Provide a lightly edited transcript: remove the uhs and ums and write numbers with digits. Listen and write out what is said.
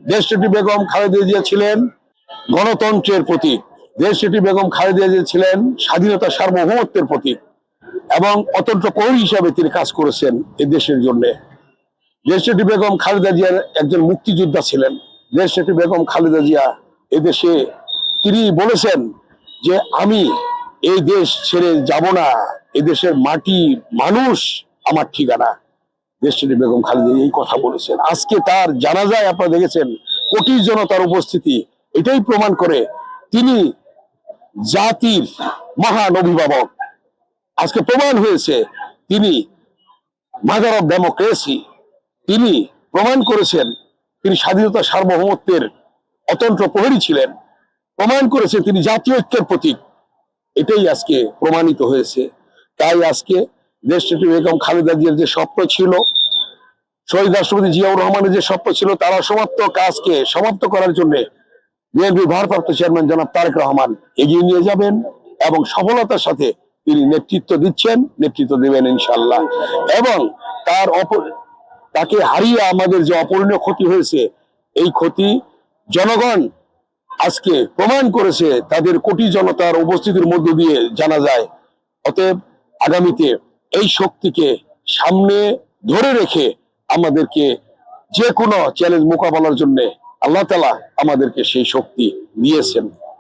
দেশনেত্রী বেগম খালেদা জিয়া ছিলেন গণতন্ত্রের প্রতীক। দেশনেত্রী বেগম খালেদা জিয়া ছিলেন স্বাধীনতা সার্বভৌমত্বের প্রতীক এবং অতন্ত্র প্রহরী হিসাবে তিনি কাজ করেছেন এই দেশের জন্য। দেশনেত্রী বেগম খালেদা জিয়া একজন মুক্তিযোদ্ধা ছিলেন। দেশনেত্রী বেগম খালেদা জিয়া এদেশে তিনি বলেছেন যে আমি এই দেশ ছেড়ে যাব না, এদেশের মাটি মানুষ আমার ঠিকানা। দেশনেত্রী বেগম খালেদা জিয়া এই কথা বলেছেন। আজকে তার জানাজায় আপনারা দেখেছেন কোটি জনতার উপস্থিতি, এটাই প্রমাণ করে তিনি জাতির মহান অভিভাবক। আজকে প্রমাণ হয়েছে তিনি মাদার অফ ডেমোক্রেসি। তিনি প্রমাণ করেছেন তিনি স্বাধীনতা সার্বভৌমত্বের অতন্ত্র প্রহরী ছিলেন। প্রমাণ করেছেন তিনি জাতীয় ঐক্যের প্রতীক। এটাই আজকে প্রমাণিত হয়েছে। তাই আজকে দেশনেত্রী বেগম খালেদা জিয়ার যে স্বপ্ন ছিল, শহীদ রাষ্ট্রপতি জিয়াউর রহমানের যে স্বপ্ন ছিল, তারা সমাপ্ত কাজকে সমাপ্ত করার জন্য বিএনপি ভারপ্রাপ্ত চেয়ারম্যান জনাব তারেক রহমান এগিয়ে নিয়ে যাবেন এবং সফলতার সাথে তিনি নেতৃত্ব দিচ্ছেন, নেতৃত্ব দেবেন ইনশাল্লাহ। এবং তাকে হারিয়ে আমাদের যে অপূরণীয় ক্ষতি হয়েছে, এই ক্ষতি জনগণ আজকে প্রমাণ করেছে তাদের কোটি জনতার উপস্থিতির মধ্য দিয়ে জানা যায়। অতএব আগামীতে এই শক্তিকে সামনে ধরে রেখে আমাদেরকে যে কোনো চ্যালেঞ্জ মোকাবেলার জন্য আল্লাহ তাআলা আমাদেরকে সেই শক্তি দিয়েছেন।